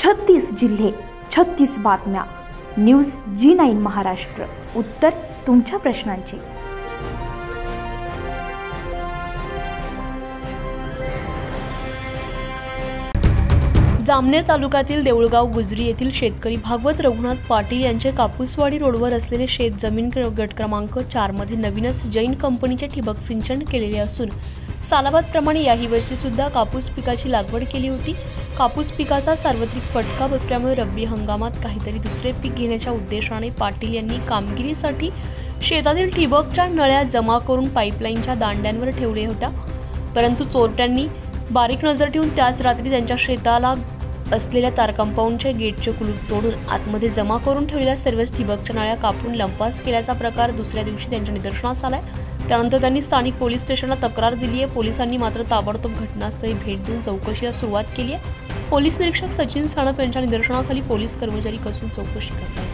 36 जिल्हे 36 बातम्या. News G9 Maharashtra. उत्तर तुमच्या प्रश्नांची. जामनेर तालुक्यातील देऊळगाव गुजरी येथील शेतकरी भागवत रघुनाथ पाटील यांचे कापूसवाडी रोडवर असलेले शेत जमीन गट क्रमांक 4 मध्ये नवीनच जैन कंपनीचे ठिबक सिंचन केलेले असून सालाबादप्रमाणे याही वर्षी सुद्धा कापूस पिकाची लागवड केली होती. कापूस पिकाचा सार्वत्रिक फटका बसल्यामुळे रब्बी हंगामात काहीतरी दुसरे पीक घेण्याच्या उद्देशाने पाटील यांनी कामगिरीसाठी शेतातील ठिबकच्या नळ्या जमा करून पाईपलाईनच्या दांड्यांवर ठेवल्या होत्या. परंतु चोरट्यांनी बारीक नजर ठेवून त्याच रात्री त्यांच्या शेताला असलेल्या तार कंपाऊंडच्या गेटचे कुलूप तोडून आतमध्ये जमा करून ठेवलेल्या सर्व ठिबकच्या नळ्या कापून लंपास केल्याचा प्रकार दुसऱ्या दिवशी त्यांच्या निदर्शनास आलाय. त्यानंतर त्यांनी स्थानिक पोलीस स्टेशनला तक्रार दिली आहे. पोलिसांनी मात्र ताबडतोब घटनास्थळी भेट देऊन चौकशीला सुरुवात केली आहे. पोलीस निरीक्षक सचिन साणप यांच्या निदर्शनाखाली पोलीस कर्मचारी कसून चौकशी करतात.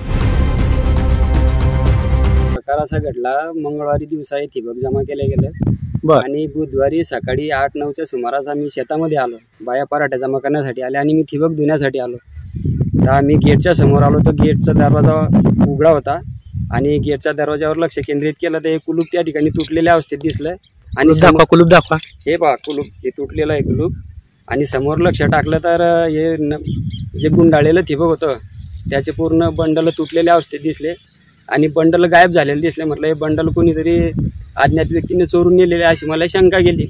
प्रकार असा घडला, मंगळवारी दिवसा ठिबक जमा केले गेले आणि बुधवारी सकाळी 8-9च्या सुमारास आम्ही शेतामध्ये आलो. बाया पराठ्या जमा करण्यासाठी आले आणि मी ठिबक धुण्यासाठी आलो. तर आम्ही गेटच्या समोर आलो तर गेटचा दरवाजा उघडा होता आणि गेटच्या दरवाजावर लक्ष केंद्रित केलं तर हे कुलूप त्या ठिकाणी तुटलेल्या अवस्थेत दिसलं आणि कुलूप दाखवा. हे पहा कुलूप हे तुटलेलं आहे कुलूप. आणि समोर लक्ष टाकलं तर हे जे गुंडाळलेलं ठिबक होतं त्याचे पूर्ण बंडल तुटलेल्या अवस्थेत दिसले आणि बंडल गायब झालेले दिसले. म्हटलं हे बंडल कोणीतरी अज्ञात व्यक्तीने चोरून नेलेले अशी मला शंका गेली.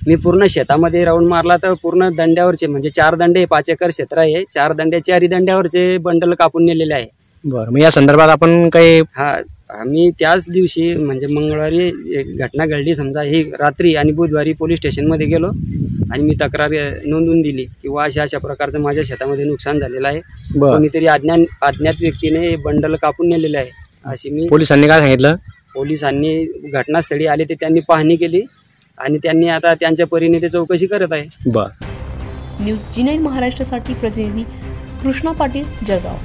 मी पूर्ण शेतामध्ये राऊंड मारला तर पूर्ण दंड्यावरचे म्हणजे 4 दंडे 5 एकर क्षेत्र आहे. 4 दंडे 4 दंड्यावरचे बंडल कापून नेलेले आहे. बरं, मग या संदर्भात आपण काही आम्ही त्याच दिवशी म्हणजे मंगळवारी घटना घडली समजा ही रात्री आणि बुधवारी पोलीस स्टेशनमध्ये गेलो आणि मी तक्रार नोंदवून दिली किंवा अशा प्रकारचं माझ्या शेतामध्ये नुकसान झालेलं आहे. कोणीतरी अज्ञात व्यक्तीने बंडल कापून नेलेले आहे अशी मी. पोलिसांनी काय सांगितलं? पोलिसांनी घटनास्थळी आले ते त्यांनी पाहणी केली आणि त्यांनी आता त्यांच्या परीने ते चौकशी करत आहे. न्यूज G9 महाराष्ट्रासाठी प्रतिनिधी कृष्णा पाटील, जळगाव.